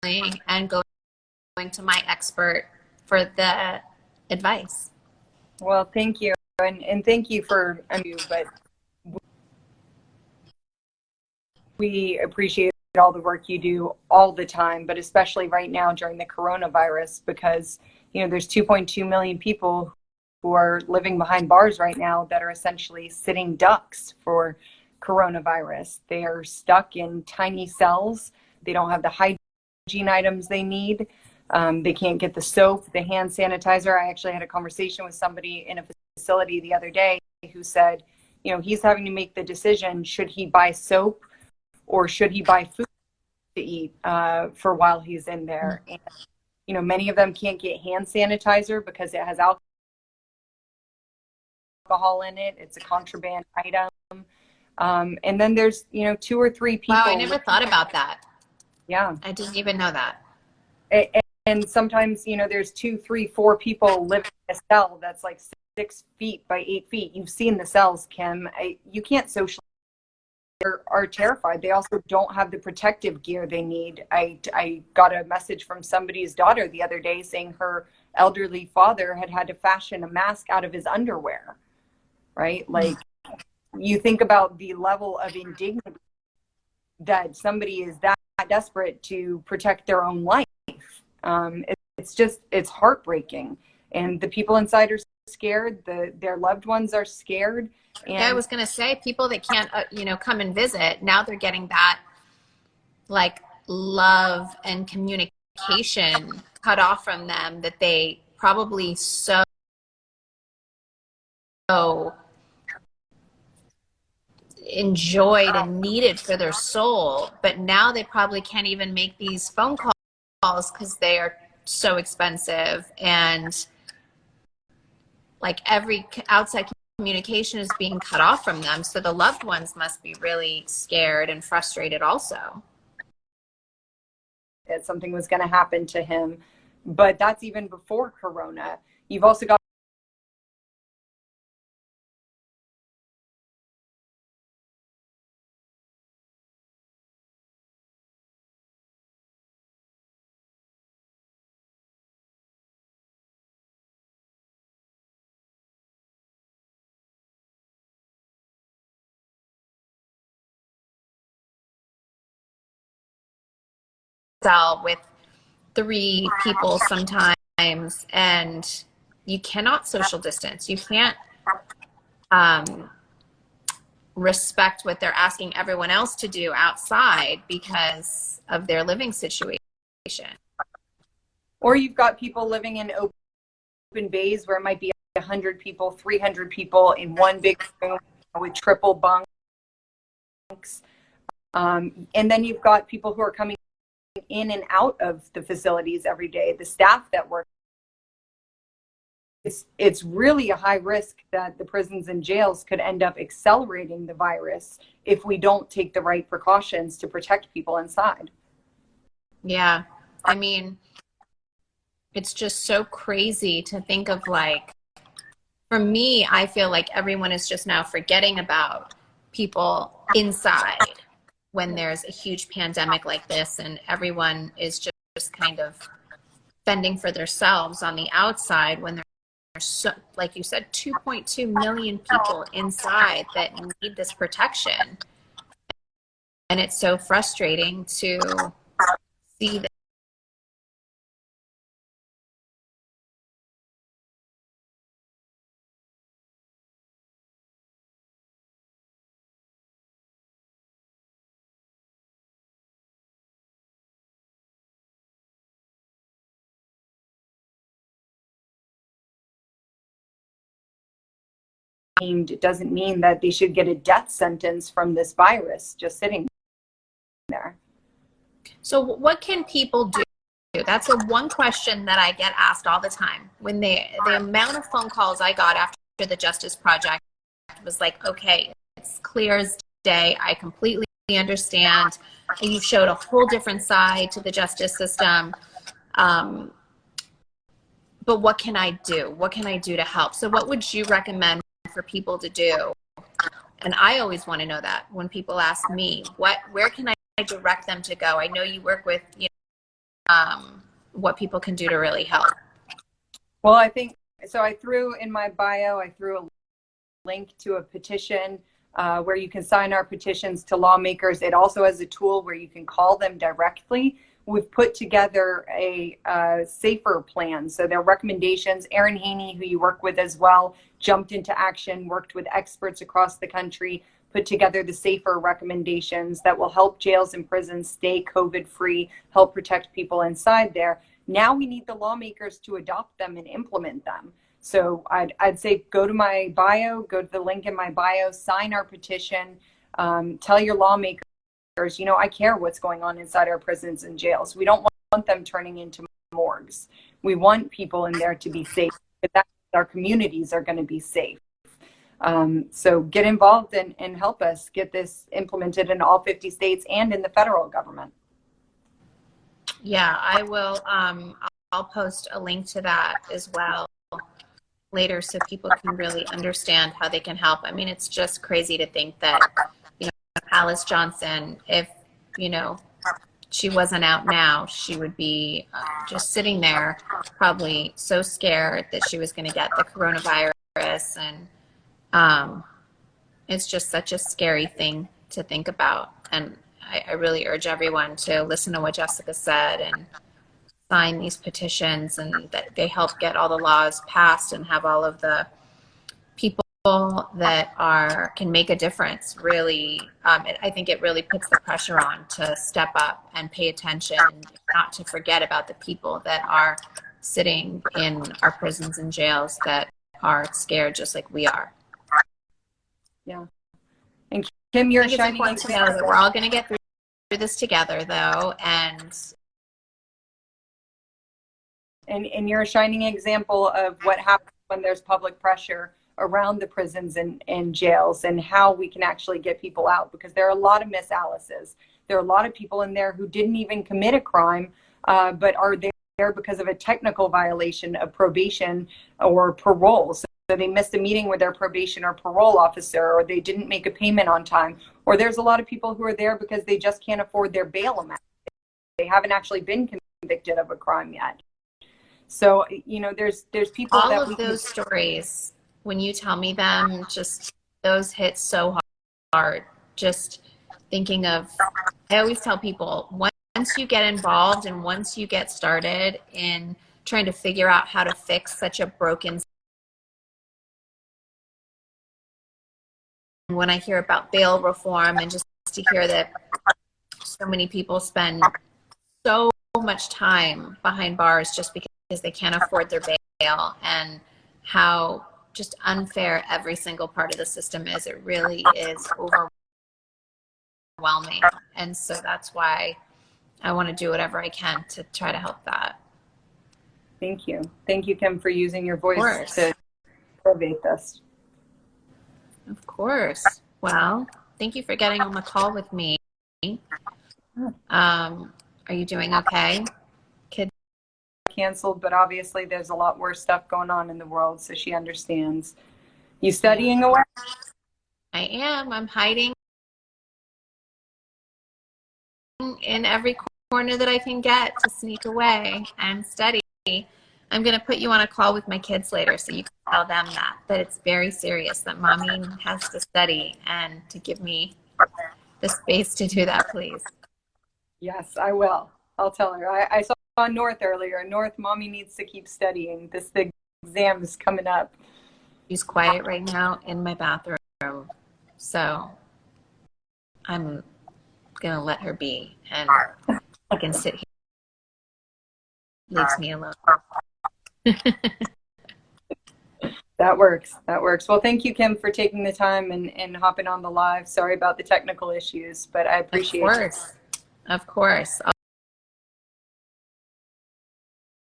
and going to my expert for the advice. Well, thank you. And thank you for you, but we appreciate all the work you do all the time, but especially right now during the coronavirus, because, you know, there's 2.2 million people who are living behind bars right now that are essentially sitting ducks for coronavirus. They are stuck in tiny cells. They don't have the hygiene items they need. They can't get the soap, the hand sanitizer. I actually had a conversation with somebody in a facility the other day who said, you know, he's having to make the decision, should he buy soap or should he buy food to eat for while he's in there? And, you know, many of them can't get hand sanitizer because it has alcohol in it. It's a contraband item. And then there's, you know, 2 or 3 people. Wow, I never thought about that. Yeah. I didn't even know that. And sometimes, you know, there's 2, 3, 4 people living in a cell that's like 6 feet by 8 feet. You've seen the cells, Kim. You can't socialize. Are terrified. They also don't have the protective gear they need. I got a message from somebody's daughter the other day saying her elderly father had to fashion a mask out of his underwear, right? Like, you think about the level of indignity that somebody is that desperate to protect their own life. It's heartbreaking. And the people inside are scared. Their loved ones are scared. And yeah, I was going to say, people that can't, you know, come and visit, now they're getting that, like, love and communication cut off from them that they probably so enjoyed and needed for their soul. But now they probably can't even make these phone calls because they are so expensive. And, like, every outside communication is being cut off from them. So the loved ones must be really scared and frustrated also. That something was going to happen to him. But that's even before Corona. You've also got Cell with 3 people sometimes, and you cannot social distance. You can't respect what they're asking everyone else to do outside because of their living situation. Or you've got people living in open bays where it might be 100 people, 300 people in one big room with triple bunks. And then you've got people who are coming in and out of the facilities every day, the staff that work. It's really a high risk that the prisons and jails could end up accelerating the virus if we don't take the right precautions to protect people inside. Yeah. I mean, it's just so crazy to think of, like, for me, I feel like everyone is just now forgetting about people inside when there's a huge pandemic like this, and everyone is just kind of fending for themselves on the outside when there's, so, like you said, 2.2 million people inside that need this protection. And it's so frustrating to see that. It doesn't mean that they should get a death sentence from this virus just sitting there. So what can people do? That's the one question that I get asked all the time. When the amount of phone calls I got after the Justice Project was like, okay, it's clear as day. I completely understand. You showed a whole different side to the justice system. But what can I do? What can I do to help? So what would you recommend for people to do? And I always want to know that when people ask me, where can I direct them to go? I know you work with, what people can do to really help. Well, I think, so I threw in my bio, I threw a link to a petition where you can sign our petitions to lawmakers. It also has a tool where you can call them directly. We've put together a safer plan. So their recommendations, Erin Haney, who you work with as well, jumped into action, worked with experts across the country, put together the safer recommendations that will help jails and prisons stay COVID-free, help protect people inside there. Now we need the lawmakers to adopt them and implement them. So I'd say go to my bio, go to the link in my bio, sign our petition, tell your lawmakers, you know, I care what's going on inside our prisons and jails. We don't want them turning into morgues. We want people in there to be safe, but that our communities are going to be safe. So get involved and help us get this implemented in all 50 states and in the federal government. Yeah, I will. I'll post a link to that as well later so people can really understand how they can help. I mean, it's just crazy to think that, you know, Alice Johnson, if, you know, she wasn't out now, she would be just sitting there probably so scared that she was going to get the coronavirus. And it's just such a scary thing to think about. And I really urge everyone to listen to what Jessica said and sign these petitions, and that they help get all the laws passed and have all of the people that can make a difference. Really, I think it really puts the pressure on to step up and pay attention, not to forget about the people that are sitting in our prisons and jails that are scared just like we are. Yeah. And Kim, you're shining important to know that we're all going to get through this together, though, and you're a shining example of what happens when there's public pressure around the prisons and jails, and how we can actually get people out, because there are a lot of Miss Alices. There are a lot of people in there who didn't even commit a crime, but are there because of a technical violation of probation or parole. So they missed a meeting with their probation or parole officer, or they didn't make a payment on time. Or there's a lot of people who are there because they just can't afford their bail amount. They haven't actually been convicted of a crime yet. So, you know, there's people all that of those stories, when you tell me them, just those hit so hard. Just thinking of, I always tell people, once you get involved and once you get started in trying to figure out how to fix such a broken, when I hear about bail reform, and just to hear that so many people spend so much time behind bars just because they can't afford their bail, and how just unfair every single part of the system is, it really is overwhelming. And so that's why I want to do whatever I can to try to help that. Thank you. Thank you, Kim, for using your voice to elevate this. Of course. Well, thank you for getting on the call with me. Are you doing okay? Kids canceled, but obviously there's a lot worse stuff going on in the world, so she understands. You studying away? I am. I'm hiding in every corner that I can get to sneak away and study. I'm going to put you on a call with my kids later so you can tell them that it's very serious, that mommy has to study, and to give me the space to do that, please. Yes, I will. I'll tell her. I saw North earlier. North, mommy needs to keep studying. This big exam is coming up. She's quiet right now in my bathroom, so I'm going to let her be, and I can sit here. Leaves me alone. That works. That works. Well, thank you, Kim, for taking the time and hopping on the live. Sorry about the technical issues, but I appreciate it. Of course.